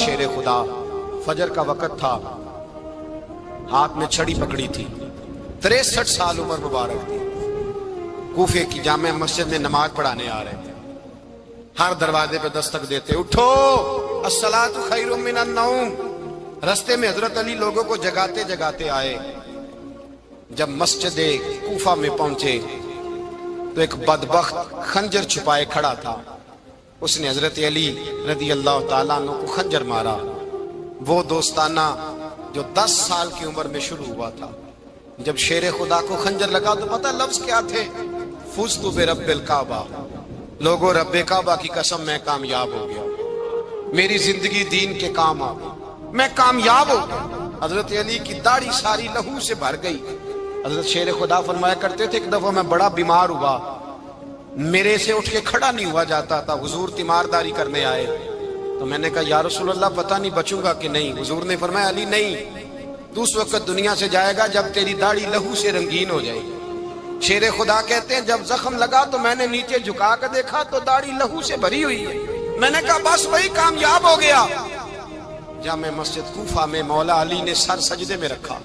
شیر خدا، فجر کا وقت تھا، ہاتھ میں چھڑی پکڑی تھی، 63 سال عمر مبارک تھی، کوفے کی جامع مسجد میں نماز پڑھانے آ رہے تھے۔ ہر دروازے پہ دستک دیتے، اٹھو الصلاۃ خیر من النوم۔ رستے میں حضرت علی لوگوں کو جگاتے جگاتے آئے۔ جب مسجد کوفہ میں پہنچے تو ایک بدبخت خنجر چھپائے کھڑا تھا، اس نے حضرت علی رضی اللہ تعالیٰ عنہ کو خنجر مارا۔ وہ دوستانہ جو 10 سال کی عمر میں شروع ہوا تھا، جب شیر خدا کو خنجر لگا تو پتہ لفظ کیا تھے؟ فزت برب الکعبہ، لوگوں رب کعبہ کی قسم میں کامیاب ہو گیا، میری زندگی دین کے کام آ گئی، میں کامیاب ہو گیا۔ حضرت علی کی داڑھی ساری لہو سے بھر گئی۔ حضرت شیر خدا فرمایا کرتے تھے، ایک دفعہ میں بڑا بیمار ہوا، میرے سے اٹھ کے کھڑا نہیں ہوا جاتا تھا، حضور تیمارداری کرنے آئے تو میں نے کہا یا رسول اللہ پتہ نہیں بچوں گا کہ نہیں۔ حضور نے فرمایا علی نہیں، تو اس وقت دنیا سے جائے گا جب تیری داڑھی لہو سے رنگین ہو جائے گی۔ شیر خدا کہتے ہیں جب زخم لگا تو میں نے نیچے جھکا کر دیکھا تو داڑھی لہو سے بھری ہوئی ہے، میں نے کہا بس وہی کامیاب ہو گیا۔ جامع مسجد کوفہ میں مولا علی نے سر سجدے میں رکھا،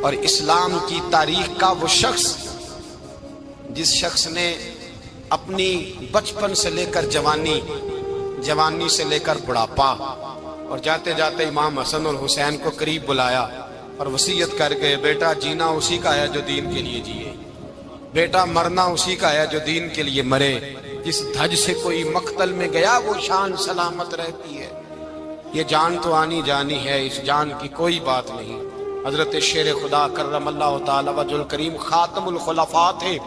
اور اسلام کی تاریخ کا وہ شخص جس شخص نے اپنی بچپن سے لے کر جوانی، جوانی سے لے کر بڑھاپا، اور جاتے جاتے امام حسن اور حسین کو قریب بلایا اور وصیت کر گئے، بیٹا جینا اسی کا ہے جو دین کے لیے جیے، بیٹا مرنا اسی کا ہے جو دین کے لیے مرے، جس دھج سے کوئی مقتل میں گیا وہ شان سلامت رہتی ہے، یہ جان تو آنی جانی ہے، اس جان کی کوئی بات نہیں۔ حضرت شیر خدا کرم اللہ تعالی وجہ الکریم خاتم الخلفاء تھے،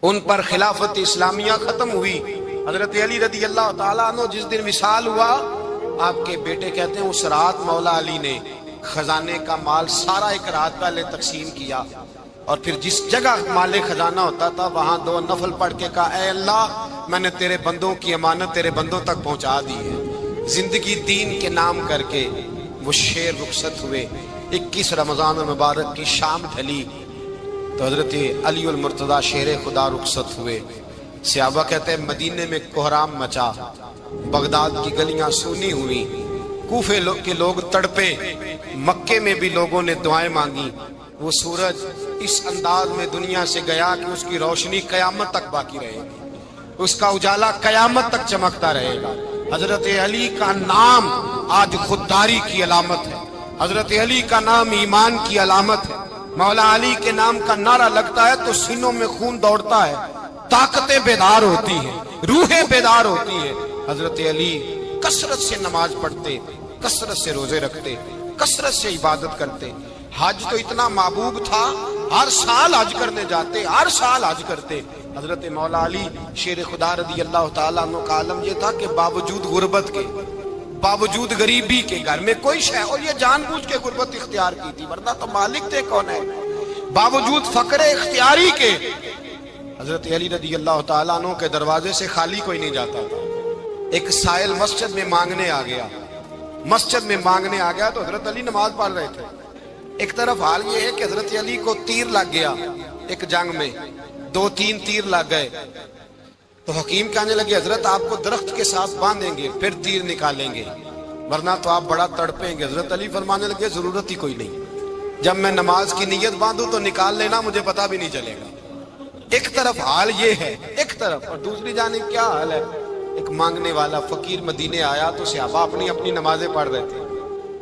ان پر خلافت اسلامیہ ختم ہوئی۔ حضرت علی رضی اللہ تعالیٰ عنہ جس دن وصال ہوا، آپ کے بیٹے کہتے ہیں اس رات مولا علی نے خزانے کا مال سارا ایک رات پہلے تقسیم کیا، اور پھر جس جگہ مال خزانہ ہوتا تھا وہاں 2 نفل پڑھ کے کہا اے اللہ میں نے تیرے بندوں کی امانت تیرے بندوں تک پہنچا دی ہے۔ زندگی دین کے نام کر کے وہ شیر رخصت ہوئے۔ 21 رمضان المبارک کی شام ڈھلی تو حضرت علی المرتضیٰ شیر خدا رخصت ہوئے۔ صحابہ کہتے ہیں مدینے میں کوہرام مچا، بغداد کی گلیاں سونی ہوئی، کوفے کے لوگ تڑپے، مکے میں بھی لوگوں نے دعائیں مانگی۔ وہ سورج اس انداز میں دنیا سے گیا کہ اس کی روشنی قیامت تک باقی رہے گی، اس کا اجالا قیامت تک چمکتا رہے گا۔ حضرت علی کا نام آج خودداری کی علامت ہے، حضرت علی کا نام ایمان کی علامت ہے۔ مولا علی کے نام کا نعرہ لگتا ہے تو سینوں میں خون دوڑتا ہے، طاقتیں بیدار ہوتی ہیں، روحیں بیدار ہوتی ہیں۔ حضرت علی کثرت سے نماز پڑھتے، کثرت سے روزے رکھتے، کثرت سے عبادت کرتے۔ حج تو اتنا محبوب تھا، ہر سال حج کرنے جاتے، ہر سال حج کرتے۔ حضرت مولا علی شیر خدا رضی اللہ تعالیٰ عنہ کا عالم یہ تھا کہ باوجود غربت کے، باوجود غریبی کے، گھر میں کوئی شے، اور یہ جان بوجھ کے غربت اختیار کی تھی ورنہ تو مالک تھے کون ہے، باوجود فقر اختیاری کے حضرت علی رضی اللہ تعالیٰ عنہ کے دروازے سے خالی کوئی نہیں جاتا تھا۔ ایک سائل مسجد میں مانگنے آ گیا، مسجد میں مانگنے آ گیا تو حضرت علی نماز پڑھ رہے تھے۔ ایک طرف حال یہ ہے کہ حضرت علی کو تیر لگ گیا، ایک جنگ میں 2-3 تیر لگ گئے تو حکیم کہنے لگے حضرت آپ کو درخت کے ساتھ باندھیں گے پھر تیر نکالیں گے ورنہ تو آپ بڑا تڑپیں گے۔ حضرت علی فرمانے لگے ضرورت ہی کوئی نہیں، جب میں نماز کی نیت باندھوں تو نکال لینا، مجھے پتہ بھی نہیں چلے گا۔ ایک طرف حال یہ ہے، ایک طرف، اور دوسری جانب کیا حال ہے؟ ایک مانگنے والا فقیر مدینے آیا تو صحابہ اپنی اپنی نمازیں پڑھ رہے تھے،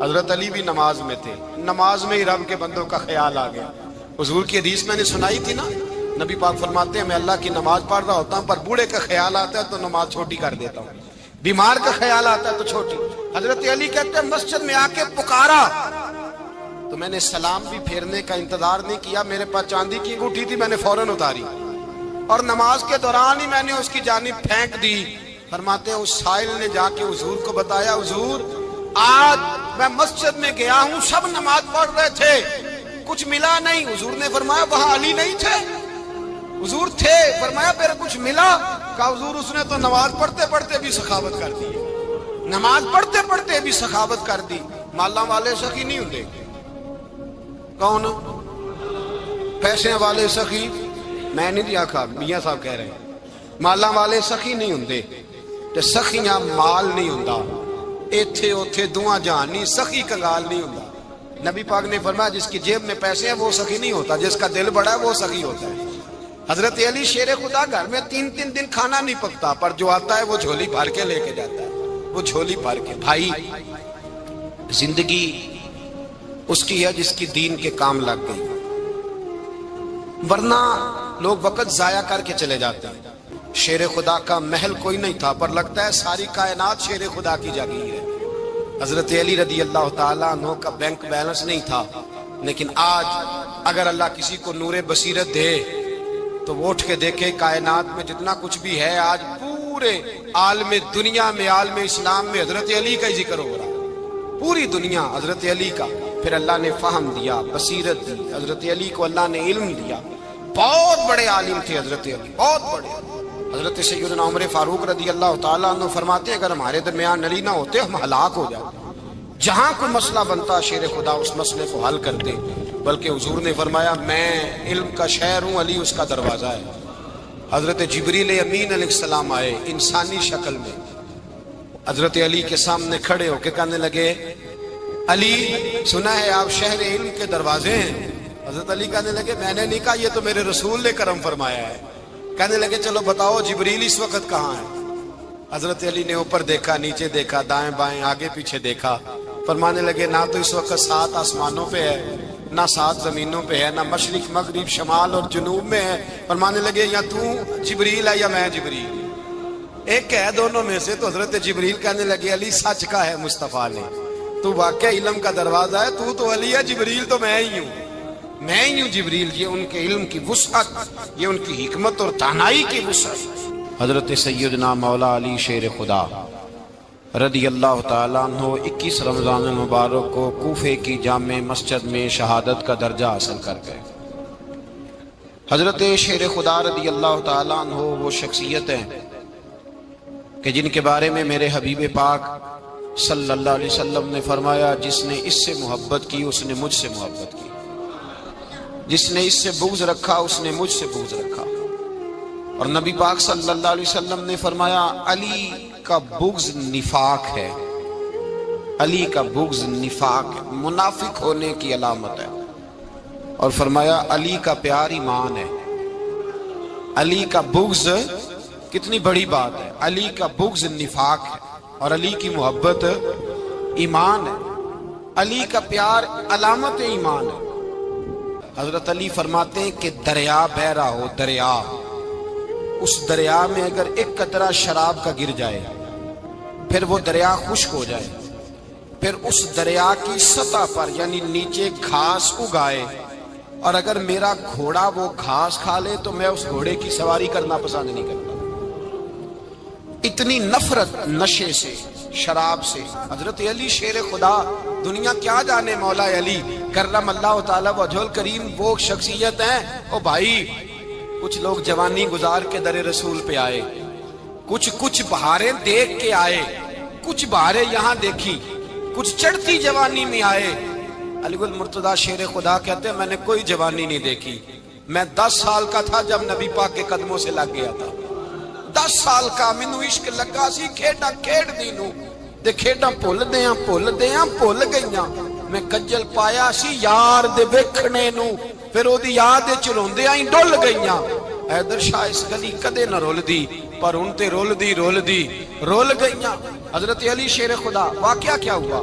حضرت علی بھی نماز میں تھے، نماز میں ہی رب کے بندوں کا خیال آ گیا۔ حضور کی حدیث میں نے سنائی تھی نا، نبی پاک فرماتے ہیں میں اللہ کی نماز پڑھ رہا ہوتا ہوں پر بوڑھے کا خیال آتا ہے تو نماز چھوٹی کر دیتا ہوں، بیمار کا خیال آتا ہے تو چھوٹی۔ حضرت علی کہتے ہیں مسجد میں آ کے پکارا تو میں نے سلام بھی پھیرنے کا انتظار نہیں کیا، میرے پاس چاندی کی انگوٹھی تھی، میں نے فوراً اتاری اور نماز کے دوران ہی میں نے اس کی جانب پھینک دی۔ فرماتے ہیں اس سائل نے جا کے حضور کو بتایا حضور آج میں مسجد میں گیا ہوں، سب نماز پڑھ رہے تھے، کچھ ملا نہیں۔ حضور نے فرمایا وہاں علی نہیں تھے؟ حضور تھے۔ فرمایا پھر کچھ ملا؟ کہا حضور اس نے تو نماز پڑھتے پڑھتے بھی سخاوت کر دی، نماز پڑھتے پڑھتے بھی سخاوت کر دی۔ مالا والے سخی نہیں ہوندے، کون پیسے والے سخی؟ میں نہیں دیا کھا، میاں صاحب کہہ رہے ہیں مالا والے سخی نہیں ہوندے، تے سخیاں مال نہیں ہوندا، ایتھے اوتھے دعا جہان نہیں، سخی کنگال نہیں ہوتا۔ نبی پاک نے فرمایا جس کی جیب میں پیسے ہیں وہ سخی نہیں ہوتا، جس کا دل بڑا ہے وہ سخی ہوتا ہے۔ حضرت علی شیر خدا گھر میں 3 دن کھانا نہیں پکتا، پر جو آتا ہے وہ جھولی بھر کے لے کے جاتا ہے، وہ جھولی بھر کے۔ بھائی زندگی اس کی ہے جس کی دین کے کام لگ گئی، ورنہ لوگ وقت ضائع کر کے چلے جاتے ہیں۔ شیر خدا کا محل کوئی نہیں تھا، پر لگتا ہے ساری کائنات شیر خدا کی جاگیر ہے۔ حضرت علی رضی اللہ تعالیٰ عنہ کا بینک بیلنس نہیں تھا، لیکن آج اگر اللہ کسی کو نور بصیرت دے تو وہ اٹھ کے دیکھے کائنات میں جتنا کچھ بھی ہے، آج پورے عالم دنیا میں، عالم اسلام میں حضرت علی کا ہی ذکر ہو رہا ہے، پوری دنیا حضرت علی کا۔ پھر اللہ نے فہم دیا، بصیرت دی، حضرت علی کو اللہ نے علم دیا۔ بہت بڑے عالم تھے حضرت علی، بہت بڑے۔ حضرت سیدنا عمر فاروق رضی اللہ تعالیٰ عنہ فرماتے ہیں اگر ہمارے درمیان علی نہ ہوتے ہم ہلاک ہو جاتے، جہاں کوئی مسئلہ بنتا شیر خدا اس مسئلے کو حل کرتے، بلکہ حضور نے فرمایا میں علم کا شہر ہوں، علی اس کا دروازہ ہے۔ حضرت جبریل امین علیہ السلام آئے انسانی شکل میں، حضرت علی کے سامنے کھڑے ہو کے کہنے لگے علی سنا ہے آپ شہر علم کے دروازے ہیں؟ حضرت علی کہنے لگے میں نے نہیں کہا، یہ تو میرے رسول نے کرم فرمایا ہے۔ کہنے لگے چلو بتاؤ جبریل اس وقت کہاں ہے؟ حضرت علی نے اوپر دیکھا، نیچے دیکھا، دائیں بائیں آگے پیچھے دیکھا، فرمانے لگے نہ تو اس وقت 7 آسمانوں پہ ہے، نہ 7 زمینوں پہ ہے، نہ مشرق مغرب شمال اور جنوب میں ہے۔ فرمانے لگے یا تو جبریل ہے یا میں جبریل، ایک ہے دونوں میں سے۔ تو حضرت جبریل کہنے لگے علی سچ کا ہے مصطفیٰ نے، تو واقعہ علم کا دروازہ ہے، تو علی ہے، جبریل تو میں ہی ہوں، میں ہی ہوں جبریل۔ یہ ان کے علم کی وسعت، یہ ان کی حکمت اور دانائی کی وسعت۔ حضرت سیدنا مولا علی شیر خدا رضی اللہ تعالیٰ عنہ 21 رمضان المبارک کو کوفے کی جامع مسجد میں شہادت کا درجہ حاصل کر گئے۔ حضرت شیر خدا رضی اللہ تعالیٰ عنہ وہ شخصیت ہیں کہ جن کے بارے میں میرے حبیب پاک صلی اللہ علیہ وسلم نے فرمایا جس نے اس سے محبت کی اس نے مجھ سے محبت کی، جس نے اس سے بغض رکھا اس نے مجھ سے بغض رکھا۔ اور نبی پاک صلی اللہ علیہ وسلم نے فرمایا علی کا بغض نفاق ہے، علی کا بغض نفاق ہے، منافق ہونے کی علامت ہے۔ اور فرمایا علی کا پیار ایمان ہے، علی کا بغض کتنی بڑی بات ہے، علی کا بغض نفاق ہے اور علی کی محبت ایمان ہے، علی کا پیار علامت ایمان ہے۔ حضرت علی فرماتے ہیں کہ دریا بہہ رہا ہو، دریا، اس دریا میں اگر ایک قطرہ شراب کا گر جائے پھر وہ دریا خشک ہو جائے، پھر اس دریا کی سطح پر یعنی نیچے گھاس اگائے، اور اگر میرا گھوڑا وہ گھاس کھا لے تو میں اس گھوڑے کی سواری کرنا پسند نہیں کرتا۔ اتنی نفرت نشے سے، شراب سے۔ حضرت علی شیر خدا، دنیا کیا جانے مولا علی کرم اللہ تعالی وجہ الکریم وہ شخصیت ہیں۔ او بھائی کچھ لوگ جوانی گزار کے در رسول پہ آئے، کچھ بہاریں دیکھ کے آئے، کچھ بہاریں یہاں دیکھی، کچھ چڑھتی جوانی میں آئے۔ علی گل مرتضیٰ شیر خدا کہتے ہیں میں نے کوئی جوانی نہیں دیکھی، میں 10 سال کا تھا جب نبی پاک کے قدموں سے لگ گیا تھا، 10 سال کا مینوں عشق لگا سی، کھیڈاں کھیڈ دی نوں تے کھیڈاں بھول گئیاں، میں کجل پایا سی یار دے ویکھنے نوں، پھر او دی یاد وچ روندیاں ہی ڈل گئیاں۔ حیدر شاہ اس گلی کدے نہ رول دی، پر ان تے رول گئیاں۔ حضرت علی شیر خدا، واقعہ کیا ہوا؟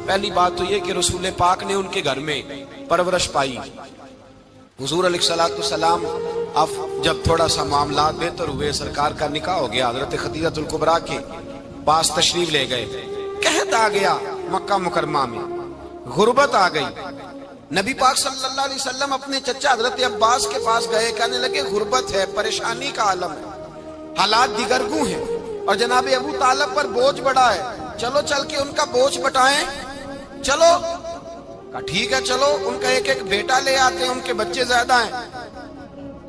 پہلی بات تو یہ کہ رسول پاک نے ان کے گھر میں پرورش پائی۔ حضور علیہ السلام اب جب تھوڑا سا معاملات بہتر ہوئے، سرکار کا نکاح ہو گیا، حضرت خدیجہ الکبریٰ کے پاس تشریف لے گئے، قحط آ گیا مکہ مکرمہ میں، غربت آ گئی۔ نبی پاک صلی اللہ علیہ وسلم اپنے چچا حضرت عباس کے پاس گئے، کہنے لگے غربت ہے، پریشانی کا عالم ہے، حالات دیگرگوں ہیں، اور جناب ابو طالب پر بوجھ بڑا ہے، چلو چل کے ان کا بوجھ بٹائیں۔ چلو کہا ٹھیک ہے، چلو ان کا ایک بیٹا لے آتے ہیں، ان کے بچے زیادہ ہیں،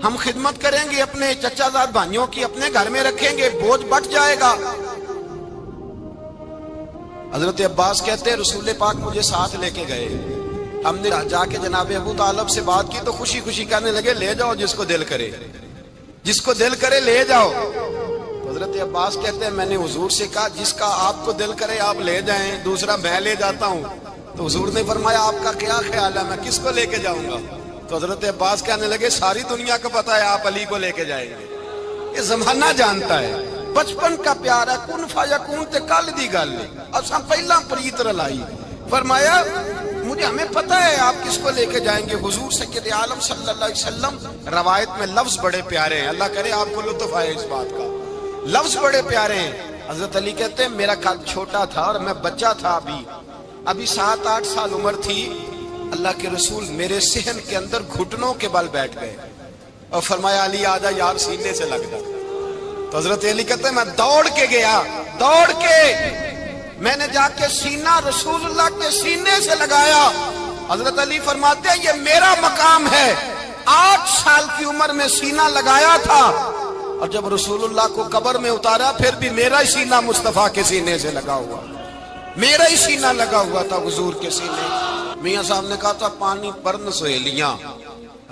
ہم خدمت کریں گے اپنے چچا زاد بھائیوں کی، اپنے گھر میں رکھیں گے، بوجھ بٹ جائے گا۔ حضرت عباس کہتے ہیں رسول پاک مجھے ساتھ لے کے گئے، ہم نے جا کے جناب ابو طالب سے بات کی تو خوشی خوشی کہنے لگے لے جاؤ جس کو دل کرے، جس کو دل کرے لے جاؤ۔ حضرت عباس کہتے ہیں میں نے حضور سے کہا جس کا آپ کو دل کرے آپ لے جائیں، دوسرا میں لے جاتا ہوں۔ تو حضور نے فرمایا آپ کا کیا خیال ہے، میں کس کو لے کے جاؤں گا؟ تو حضرت عباس کہنے لگے ساری دنیا کو پتا ہے آپ علی کو لے کے جائیں گے، یہ زمانہ جانتا ہے، بچپن کا پیار ہے، کن فیکون تے کل دی گل ہے، اساں پہلا پریت رلائی۔ فرمایا مجھے ہمیں پتہ ہے آپ کس کو لے کے جائیں گے، حضور سید عالم صلی اللہ علیہ وسلم۔ روایت میں لفظ بڑے پیارے ہیں، اللہ کرے آپ کو لطف آئے اس بات کا، لفظ بڑے پیارے ہیں۔ حضرت علی کہتے ہیں میرا قد چھوٹا تھا اور میں بچہ تھا، ابھی 7-8 سال عمر تھی، اللہ کے رسول میرے صحن کے اندر گھٹنوں کے بل بیٹھ گئے اور فرمایا علی آجا یار سینے سے لگ جا۔ تو حضرت علی کہتے ہیں میں دوڑ کے گیا، دوڑ کے میں نے جا کے سینہ رسول اللہ کے سینے سے لگایا۔ حضرت علی فرماتے ہیں یہ میرا مقام ہے، 8 سال کی عمر میں سینہ لگایا تھا، اور جب رسول اللہ کو قبر میں اتارا پھر بھی میرا ہی سینہ مصطفیٰ کے سینے سے لگا ہوا، میرا ہی سینہ لگا ہوا تھا حضور کے سینے۔ میاں صاحب نے کہا تھا پانی پرن سہیلیاں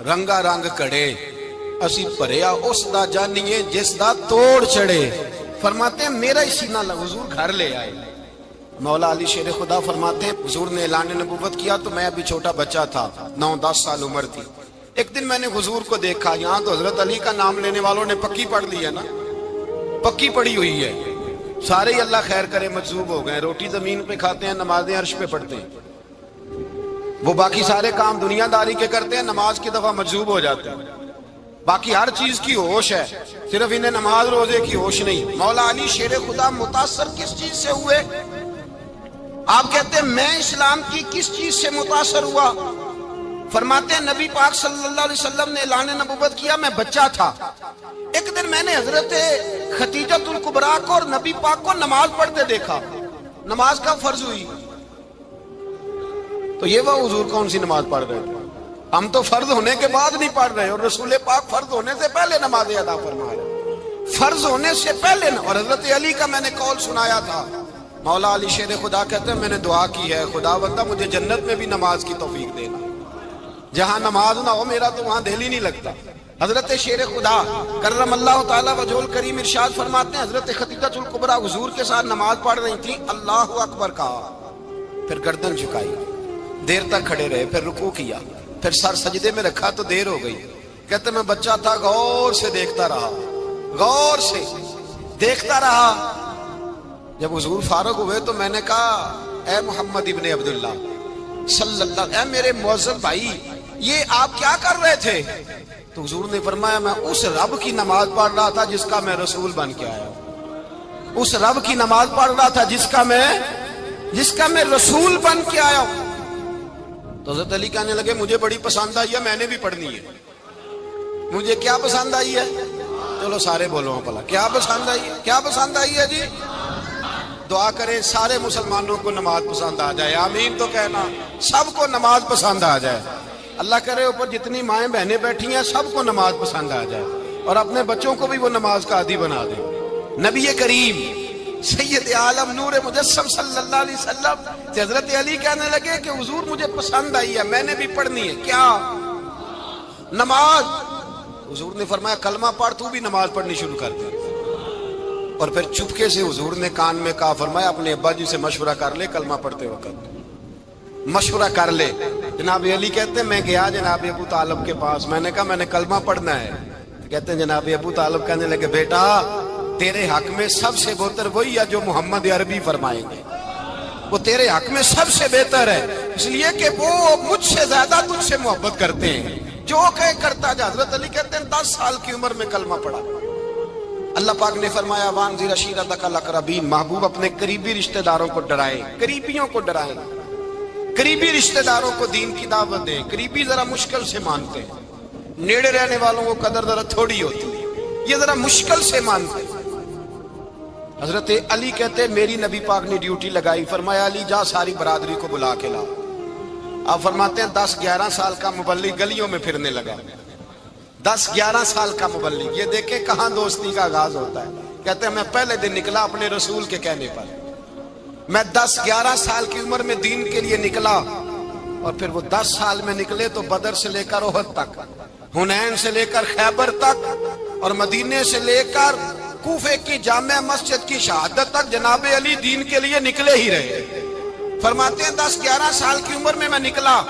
رنگا رنگ کڑے، اسی پریا اس دا جانیے جس دا توڑ چڑھے۔ فرماتے ہیں میرا ہی سینہ لگا، حضور گھر لے آئے۔ مولا علی شیر خدا فرماتے ہیں حضور نے اعلان نبوت کیا تو میں ابھی چھوٹا بچہ تھا، 9-10 سال عمر تھی۔ ایک دن میں نے حضور کو دیکھا، یہاں تو حضرت علی کا نام لینے والوں نے پکی پڑھ لی ہے نا، پکی پڑھی ہوئی ہے، سارے ہی اللہ خیر کرے مجذوب ہو گئے، روٹی زمین پہ کھاتے ہیں، نمازیں عرش پہ پڑھتے ہیں، وہ باقی سارے کام دنیا داری کے کرتے ہیں، نماز کی دفعہ مجذوب ہو جاتے ہیں، باقی ہر چیز کی ہوش ہے، صرف انہیں نماز روزے کی ہوش نہیں۔ مولا علی شیر خدا متاثر کس چیز سے ہوئے؟ آپ کہتے ہیں میں اسلام کی کس چیز سے متاثر ہوا؟ فرماتے ہیں نبی پاک صلی اللہ علیہ وسلم نے اعلان نبوت کیا، میں بچہ تھا، ایک دن میں نے حضرت خدیجۃ الکبریٰ کو اور نبی پاک کو نماز پڑھتے دیکھا۔ نماز کب فرض ہوئی؟ تو یہ وہ حضور کون سی نماز پڑھ رہے تھے؟ ہم تو فرض ہونے کے بعد نہیں پڑھ رہے، اور رسول پاک فرض ہونے سے پہلے نماز ادا فرما رہے، فرض ہونے سے پہلے۔ اور حضرت علی کا میں نے قول سنایا تھا، مولا علی شیر خدا کہتے ہیں میں نے دعا کی ہے خدا بندہ مجھے جنت میں بھی نماز کی توفیق دینا، جہاں نماز نہ ہو میرا تو وہاں دل ہی نہیں لگتا۔ حضرت شیر خدا کرم اللہ تعالیٰ وجہ الکریم ارشاد فرماتے ہیں حضرت خدیجۃ الکبریٰ حضور کے ساتھ نماز پڑھ رہی تھیں، اللہ اکبر کہا، پھر گردن جھکائی، دیر تک کھڑے رہے، پھر رکوع کیا، پھر سر سجدے میں رکھا تو دیر ہو گئی۔ کہتے میں بچہ تھا، غور سے دیکھتا رہا، غور سے دیکھتا رہا۔ جب حضور فارغ ہوئے تو میں نے کہا اے محمد ابن عبداللہ صلی اللہ، اے میرے معزز بھائی یہ آپ کیا کر رہے تھے؟ تو حضور نے فرمایا میں اس رب کی نماز پڑھ رہا تھا جس کا میں رسول بن کے آیا ہوں، اس رب کی نماز پڑھ رہا تھا جس کا میں رسول بن کے آیا ہوں۔ تو حضرت علی کہنے لگے مجھے بڑی پسند آئی ہے، میں نے بھی پڑھنی ہے۔ مجھے کیا پسند آئی ہے؟ چلو سارے بولو پلا کیا پسند آئی ہے؟ کیا پسند آئی ہے جی؟ دعا کریں سارے مسلمانوں کو نماز پسند آ جائے، آمین تو کہنا، سب کو نماز پسند آ جائے۔ اللہ کرے اوپر جتنی مائیں بہنیں بیٹھی ہیں سب کو نماز پسند آ جائے، اور اپنے بچوں کو بھی وہ نماز کا عادی بنا دیں۔ نبی کریم سید عالم نور مجسم صلی اللہ علیہ وسلم سے حضرت علی کہنے لگے کہ حضور مجھے پسند آئی ہے، میں نے بھی پڑھنی ہے۔ کیا؟ نماز۔ حضور نے فرمایا کلمہ پڑھ، تو بھی نماز پڑھنی شروع کر دے۔ اور پھر چپکے سے حضور نے کان میں کہا، فرمایا اپنے ابا جی سے مشورہ کر لے کلمہ پڑھتے وقت، مشورہ کر لے۔ جناب علی کہتے ہیں میں گیا جناب ابو طالب کے پاس، میں نے کہا میں نے کلمہ پڑھنا ہے۔ کہتے ہیں جناب ابو طالب کہنے لگے بیٹا تیرے حق میں سب سے بہتر وہی ہے جو محمد عربی فرمائیں گے، وہ تیرے حق میں سب سے بہتر ہے، اس لیے کہ وہ مجھ سے زیادہ تجھ سے محبت کرتے ہیں، جو کہے کرتا جا۔ حضرت علی کہتے ہیں 10 سال کی عمر میں کلمہ پڑھا۔ اللہ پاک نے فرمایا وانذر عشیرتک الاقربین، محبوب اپنے قریبی رشتہ داروں کو ڈرائیں، قریبیوں کو ڈرائیں، قریبی رشتہ داروں کو دین کی دعوت دیں۔ قریبی ذرا مشکل سے مانتے ہیں، نیڑے رہنے والوں کو قدر ذرا تھوڑی ہوتی ہے، یہ ذرا مشکل سے مانتے ہیں۔ حضرت علی کہتے ہیں میری نبی پاک نے ڈیوٹی لگائی، فرمایا علی جا ساری برادری کو بلا کے لا۔ آپ فرماتے ہیں 10-11 سال کا مبلغ گلیوں میں پھرنے لگا، 10-11 سال کا مبلغ، یہ دیکھیں کہاں دوستی کا آغاز ہوتا ہے۔ کہتے ہیں میں پہلے دن نکلا اپنے رسول کے کہنے پر، میں 10-11 سال کی عمر میں دین کے لیے نکلا، اور پھر وہ 10 سال میں نکلے تو بدر سے لے کر احد تک، حنین سے لے کر خیبر تک، اور مدینے سے لے کر کوفے کی جامع مسجد کی شہادت تک جناب علی دین کے لیے نکلے ہی رہے۔ فرماتے ہیں 10-11 سال کی عمر میں نکلا،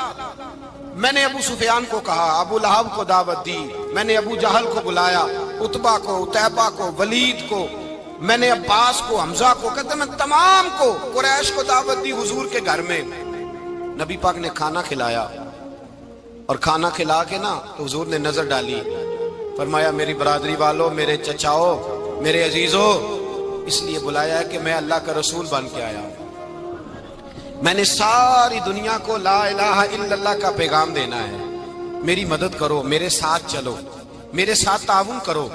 میں نے ابو سفیان کو کہا، ابو لہب کو دعوت دی، میں نے ابو جہل کو بلایا، عتبہ کو، عتیبہ کو، ولید کو، میں نے عباس کو، حمزہ کو، کہتے میں تمام کو، قریش کو دعوت دی حضور کے گھر میں۔ نبی پاک نے کھانا کھلایا، اور کھانا کھلا کے نا تو حضور نے نظر ڈالی، فرمایا میری برادری والوں، میرے چچاؤ، میرے عزیزوں، اس لیے بلایا ہے کہ میں اللہ کا رسول بن کے آیا ہوں، میں نے ساری دنیا کو لا الہ الا اللہ کا پیغام دینا ہے، میری مدد کرو، میرے ساتھ چلو، میرے ساتھ تعاون کرو،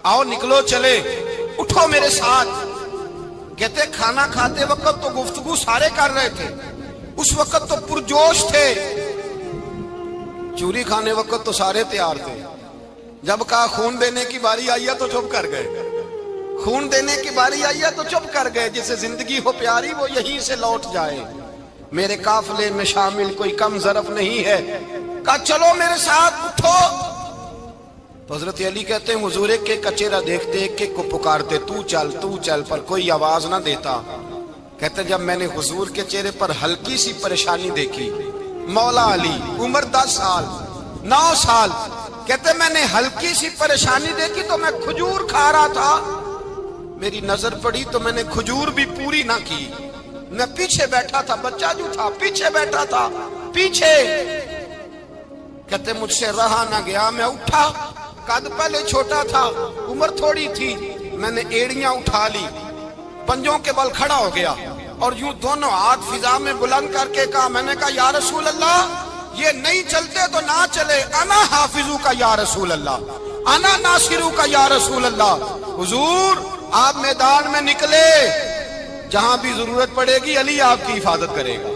آؤ نکلو چلے، اٹھو میرے ساتھ۔ کہتے کھانا کھاتے وقت تو گفتگو سارے کر رہے تھے، اس وقت تو پرجوش تھے، چوری کھانے وقت تو سارے تیار تھے، جب کہا خون دینے کی باری آئی ہے تو چپ کر گئے، خون دینے کی باری آئی ہے تو چپ کر گئے، جسے زندگی ہو پیاری وہ یہیں سے لوٹ جائے، میرے قافلے میں شامل کوئی کم ظرف نہیں ہے، کہا چلو میرے ساتھ اٹھو۔ تو حضرت علی کہتے ہیں حضور ایک ایک کا چہرہ دیکھتے ایک ایک کو پکارتے، تو چل، پر کوئی آواز نہ دیتا۔ کہتے جب میں نے حضور کے چہرے پر ہلکی سی پریشانی دیکھی، مولا علی عمر 10 سال 9 سال، کہتے میں نے ہلکی سی پریشانی دیکھی تو میں کھجور کھا رہا تھا، میری نظر پڑی تو میں نے کھجور بھی پوری نہ کی، میں پیچھے بیٹھا تھا، بچہ جو تھا پیچھے بیٹھا تھا، پیچھے۔ کہتے مجھ سے رہا نہ گیا، میں اٹھا، قد پہلے چھوٹا تھا، عمر تھوڑی تھی، میں نے ایڑیاں اٹھا لی، پنجوں کے بل کھڑا ہو گیا، اور یوں دونوں ہاتھ فضا میں بلند کر کے کہا، میں نے کہا یا رسول اللہ یہ نہیں چلتے تو نہ چلے، انا حافظو کا یا رسول اللہ، انا ناصرو کا یا رسول اللہ۔ حضور آپ میدان میں نکلے، جہاں بھی ضرورت پڑے گی علی آپ کی حفاظت کرے گا۔